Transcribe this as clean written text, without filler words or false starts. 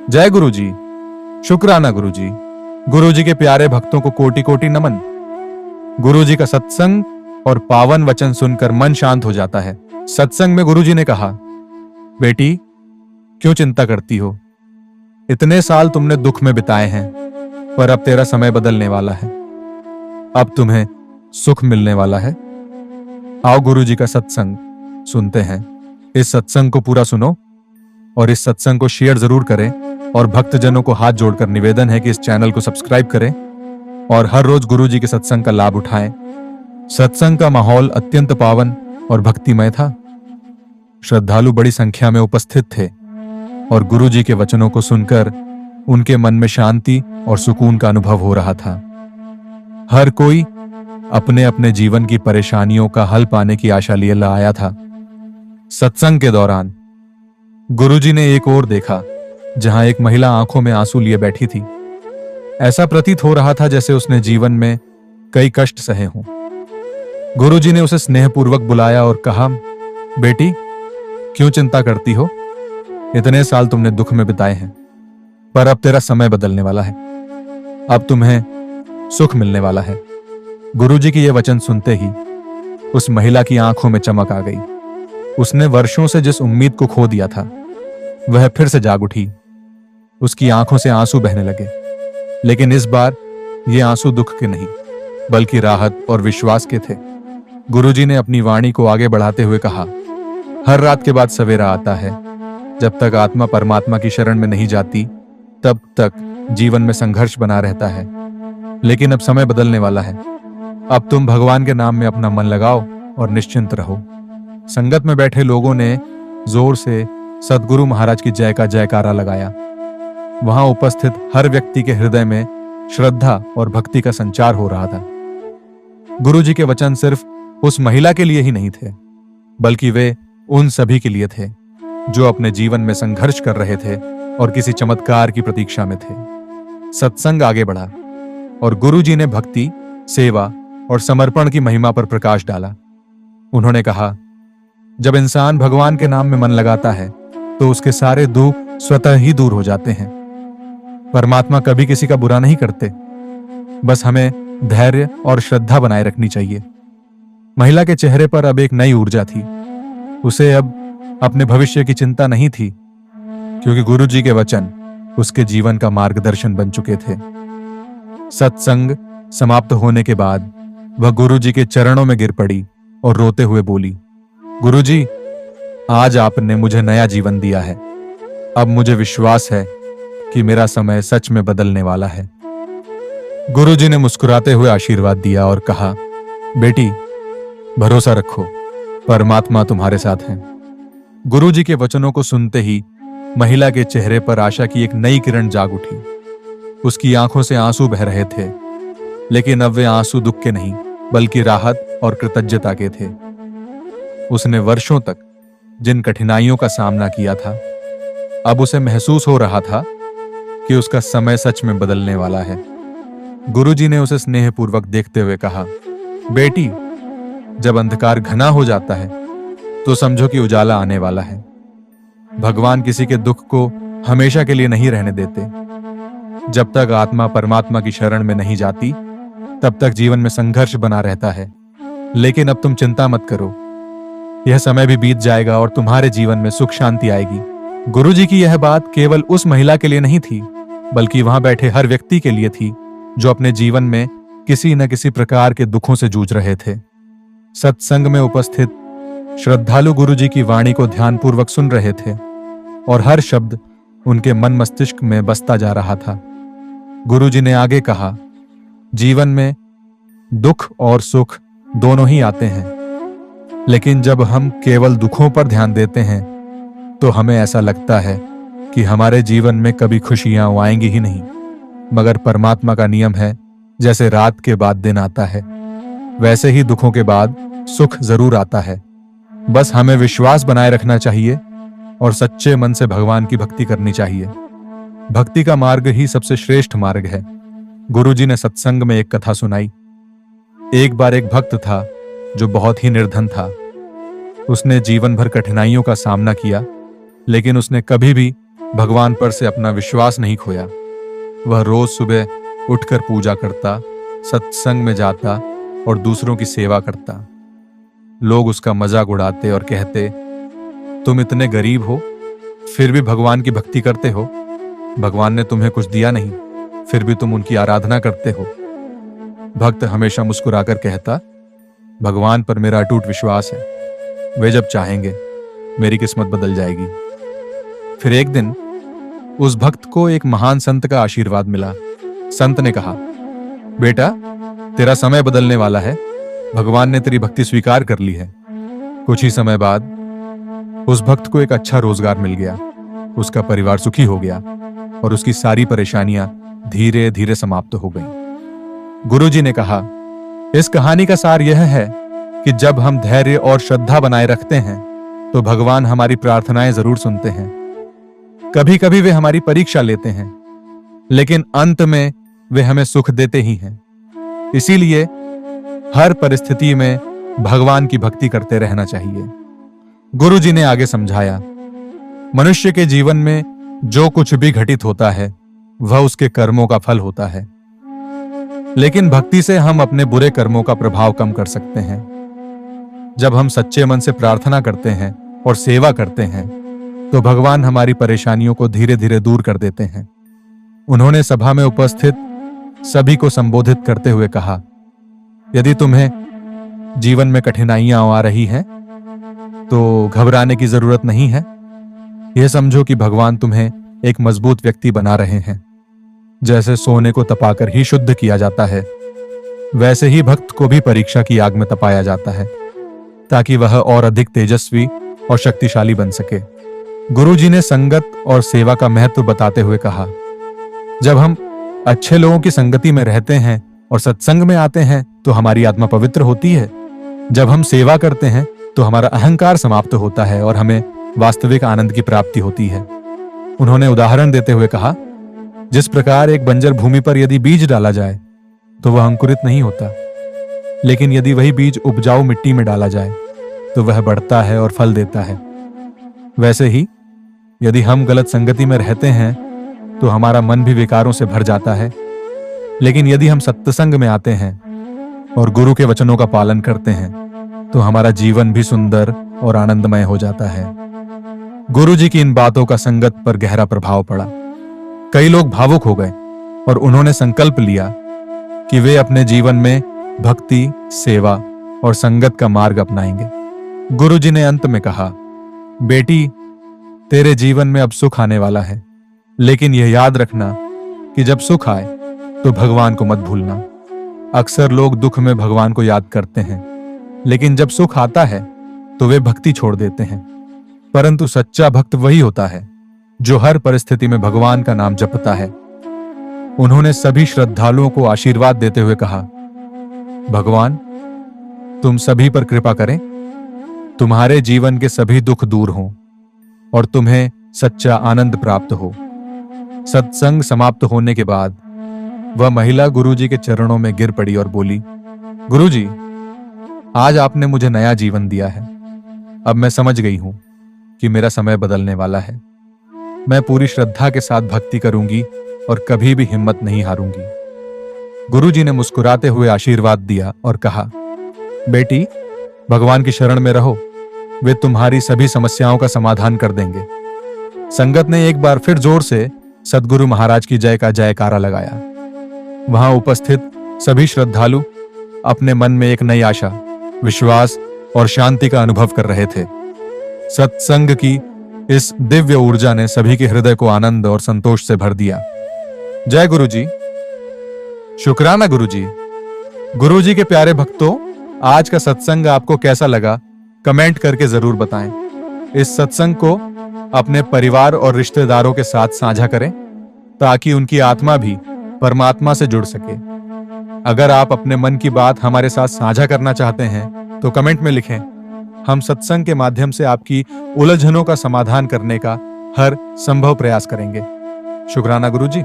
जय गुरुजी। शुक्राना गुरुजी। गुरुजी के प्यारे भक्तों को कोटि कोटि नमन। गुरुजी का सत्संग और पावन वचन सुनकर मन शांत हो जाता है। सत्संग में गुरुजी ने कहा, बेटी क्यों चिंता करती हो? इतने साल तुमने दुख में बिताए हैं, पर अब तेरा समय बदलने वाला है। अब तुम्हें सुख मिलने वाला है। आओ गुरुजी का सत्संग सुनते हैं। इस सत्संग को पूरा सुनो और इस सत्संग को शेयर जरूर करें और भक्तजनों को हाथ जोड़कर निवेदन है कि इस चैनल को सब्सक्राइब करें और हर रोज गुरुजी के सत्संग का लाभ उठाएं। सत्संग का माहौल अत्यंत पावन और भक्तिमय था। श्रद्धालु बड़ी संख्या में उपस्थित थे और गुरुजी के वचनों को सुनकर उनके मन में शांति और सुकून का अनुभव हो रहा था। हर कोई अपने अपने जीवन की परेशानियों का हल पाने की आशा लिए आया था। सत्संग के दौरान गुरुजी ने एक और देखा, जहां एक महिला आंखों में आंसू लिए बैठी थी। ऐसा प्रतीत हो रहा था जैसे उसने जीवन में कई कष्ट सहे हों। गुरुजी ने उसे स्नेहपूर्वक बुलाया और कहा, बेटी क्यों चिंता करती हो? इतने साल तुमने दुख में बिताए हैं, पर अब तेरा समय बदलने वाला है। अब तुम्हें सुख मिलने वाला है। गुरुजी के ये वचन सुनते ही उस महिला की आंखों में चमक आ गई। उसने वर्षों से जिस उम्मीद को खो दिया था, वह फिर से जाग उठी। उसकी आंखों से आंसू बहने लगे, लेकिन इस बार ये आंसू दुख के नहीं, बल्कि राहत और विश्वास के थे। गुरुजी ने अपनी वाणी को आगे बढ़ाते हुए कहा, हर रात के बाद सवेरा आता है। जब तक आत्मा परमात्मा की शरण में नहीं जाती, तब तक जीवन में संघर्ष बना रहता है। लेकिन अब समय बदलने वाला है। अब तुम भगवान के नाम में अपना मन लगाओ और निश्चिंत रहो। संगत में बैठे लोगों ने जोर से सद्गुरु महाराज की जय का जयकारा लगाया। वहां उपस्थित हर व्यक्ति के हृदय में श्रद्धा और भक्ति का संचार हो रहा था। गुरुजी के वचन सिर्फ उस महिला के लिए ही नहीं थे, बल्कि वे उन सभी के लिए थे जो अपने जीवन में संघर्ष कर रहे थे और किसी चमत्कार की प्रतीक्षा में थे। सत्संग आगे बढ़ा और गुरुजी ने भक्ति, सेवा और समर्पण की महिमा पर प्रकाश डाला। उन्होंने कहा, जब इंसान भगवान के नाम में मन लगाता है तो उसके सारे दुख स्वतः ही दूर हो जाते हैं। परमात्मा कभी किसी का बुरा नहीं करते, बस हमें धैर्य और श्रद्धा बनाए रखनी चाहिए। महिला के चेहरे पर अब एक नई ऊर्जा थी। उसे अब अपने भविष्य की चिंता नहीं थी, क्योंकि गुरुजी के वचन उसके जीवन का मार्गदर्शन बन चुके थे। सत्संग समाप्त होने के बाद वह गुरुजी के चरणों में गिर पड़ी और रोते हुए बोली, गुरुजी, आज आपने मुझे नया जीवन दिया है। अब मुझे विश्वास है कि मेरा समय सच में बदलने वाला है। गुरुजी ने मुस्कुराते हुए आशीर्वाद दिया और कहा, बेटी भरोसा रखो, परमात्मा तुम्हारे साथ है। गुरुजी के वचनों को सुनते ही महिला के चेहरे पर आशा की एक नई किरण जाग उठी। उसकी आंखों से आंसू बह रहे थे, लेकिन अब वे आंसू दुख के नहीं, बल्कि राहत और कृतज्ञता के थे। उसने वर्षों तक जिन कठिनाइयों का सामना किया था, अब उसे महसूस हो रहा था कि उसका समय सच में बदलने वाला है। गुरुजी ने उसे स्नेहपूर्वक देखते हुए कहा, बेटी जब अंधकार घना हो जाता है तो समझो कि उजाला आने वाला है। भगवान किसी के दुख को हमेशा के लिए नहीं रहने देते। जब तक आत्मा परमात्मा की शरण में नहीं जाती, तब तक जीवन में संघर्ष बना रहता है। लेकिन अब तुम चिंता मत करो, यह समय भी बीत जाएगा और तुम्हारे जीवन में सुख शांति आएगी। गुरुजी की यह बात केवल उस महिला के लिए नहीं थी, बल्कि वहां बैठे हर व्यक्ति के लिए थी जो अपने जीवन में किसी न किसी प्रकार के दुखों से जूझ रहे थे। सत्संग में उपस्थित श्रद्धालु गुरुजी की वाणी को ध्यानपूर्वक सुन रहे थे और हर शब्द उनके मन मस्तिष्क में बसता जा रहा था। गुरुजी ने आगे कहा, जीवन में दुख और सुख दोनों ही आते हैं, लेकिन जब हम केवल दुखों पर ध्यान देते हैं तो हमें ऐसा लगता है कि हमारे जीवन में कभी खुशियां आएंगी ही नहीं। मगर परमात्मा का नियम है, जैसे रात के बाद दिन आता है, वैसे ही दुखों के बाद सुख जरूर आता है। बस हमें विश्वास बनाए रखना चाहिए और सच्चे मन से भगवान की भक्ति करनी चाहिए। भक्ति का मार्ग ही सबसे श्रेष्ठ मार्ग है। गुरुजी ने सत्संग में एक कथा सुनाई। एक बार एक भक्त था जो बहुत ही निर्धन था। उसने जीवन भर कठिनाइयों का सामना किया, लेकिन उसने कभी भी भगवान पर से अपना विश्वास नहीं खोया। वह रोज सुबह उठकर पूजा करता, सत्संग में जाता और दूसरों की सेवा करता। लोग उसका मजाक उड़ाते और कहते, तुम इतने गरीब हो फिर भी भगवान की भक्ति करते हो। भगवान ने तुम्हें कुछ दिया नहीं, फिर भी तुम उनकी आराधना करते हो। भक्त हमेशा मुस्कुराकर कहता, भगवान पर मेरा अटूट विश्वास है, वे जब चाहेंगे मेरी किस्मत बदल जाएगी। फिर एक दिन उस भक्त को एक महान संत का आशीर्वाद मिला। संत ने कहा, बेटा, तेरा समय बदलने वाला है, भगवान ने तेरी भक्ति स्वीकार कर ली है। कुछ ही समय बाद उस भक्त को एक अच्छा रोजगार मिल गया, उसका परिवार सुखी हो गया और उसकी सारी परेशानियां धीरे धीरे समाप्त हो गईं। गुरुजी ने कहा, इस कहानी का सार यह है कि जब हम धैर्य और श्रद्धा बनाए रखते हैं तो भगवान हमारी प्रार्थनाएं जरूर सुनते हैं। कभी कभी वे हमारी परीक्षा लेते हैं, लेकिन अंत में वे हमें सुख देते ही हैं। इसीलिए हर परिस्थिति में भगवान की भक्ति करते रहना चाहिए। गुरुजी ने आगे समझाया, मनुष्य के जीवन में जो कुछ भी घटित होता है वह उसके कर्मों का फल होता है, लेकिन भक्ति से हम अपने बुरे कर्मों का प्रभाव कम कर सकते हैं। जब हम सच्चे मन से प्रार्थना करते हैं और सेवा करते हैं तो भगवान हमारी परेशानियों को धीरे धीरे दूर कर देते हैं। उन्होंने सभा में उपस्थित सभी को संबोधित करते हुए कहा, यदि तुम्हें जीवन में कठिनाइयां आ रही हैं तो घबराने की जरूरत नहीं है। यह समझो कि भगवान तुम्हें एक मजबूत व्यक्ति बना रहे हैं। जैसे सोने को तपाकर ही शुद्ध किया जाता है, वैसे ही भक्त को भी परीक्षा की आग में तपाया जाता है ताकि वह और अधिक तेजस्वी और शक्तिशाली बन सके। गुरुजी ने संगत और सेवा का महत्व बताते हुए कहा, जब हम अच्छे लोगों की संगति में रहते हैं और सत्संग में आते हैं तो हमारी आत्मा पवित्र होती है। जब हम सेवा करते हैं तो हमारा अहंकार समाप्त होता है और हमें वास्तविक आनंद की प्राप्ति होती है। उन्होंने उदाहरण देते हुए कहा, जिस प्रकार एक बंजर भूमि पर यदि बीज डाला जाए तो वह अंकुरित नहीं होता, लेकिन यदि वही बीज उपजाऊ मिट्टी में डाला जाए तो वह बढ़ता है और फल देता है। वैसे ही यदि हम गलत संगति में रहते हैं तो हमारा मन भी विकारों से भर जाता है, लेकिन यदि हम सत्संग में आते हैं और गुरु के वचनों का पालन करते हैं तो हमारा जीवन भी सुंदर और आनंदमय हो जाता है। गुरुजी की इन बातों का संगत पर गहरा प्रभाव पड़ा। कई लोग भावुक हो गए और उन्होंने संकल्प लिया कि वे अपने जीवन में भक्ति, सेवा और संगत का मार्ग अपनाएंगे। गुरुजी ने अंत में कहा, बेटी, तेरे जीवन में अब सुख आने वाला है, लेकिन यह याद रखना कि जब सुख आए तो भगवान को मत भूलना। अक्सर लोग दुख में भगवान को याद करते हैं, लेकिन जब सुख आता है तो वे भक्ति छोड़ देते हैं। परंतु सच्चा भक्त वही होता है जो हर परिस्थिति में भगवान का नाम जपता है। उन्होंने सभी श्रद्धालुओं को आशीर्वाद देते हुए कहा, भगवान तुम सभी पर कृपा करें, तुम्हारे जीवन के सभी दुख दूर हों और तुम्हें सच्चा आनंद प्राप्त हो। सत्संग समाप्त होने के बाद वह महिला गुरुजी के चरणों में गिर पड़ी और बोली, गुरुजी, आज आपने मुझे नया जीवन दिया है। अब मैं समझ गई हूं कि मेरा समय बदलने वाला है। मैं पूरी श्रद्धा के साथ भक्ति करूंगी और कभी भी हिम्मत नहीं हारूंगी। गुरुजी ने मुस्कुराते हुए आशीर्वाद दिया और कहा, बेटी, भगवान की शरण में रहो, वे तुम्हारी सभी समस्याओं का समाधान कर देंगे। संगत ने एक बार फिर जोर से सद्गुरु महाराज की जय का जयकारा लगाया। वहां उपस्थित सभी श्रद्धालु अपने मन में एक नई आशा, विश्वास और शांति का अनुभव कर रहे थे। सत्संग की इस दिव्य ऊर्जा ने सभी के हृदय को आनंद और संतोष से भर दिया। जय गुरुजी। शुक्राना गुरुजी। गुरुजी के प्यारे भक्तों, आज का सत्संग आपको कैसा लगा कमेंट करके जरूर बताएं। इस सत्संग को अपने परिवार और रिश्तेदारों के साथ साझा करें ताकि उनकी आत्मा भी परमात्मा से जुड़ सके। अगर आप अपने मन की बात हमारे साथ साझा करना चाहते हैं तो कमेंट में लिखें। हम सत्संग के माध्यम से आपकी उलझनों का समाधान करने का हर संभव प्रयास करेंगे। शुक्राना गुरुजी।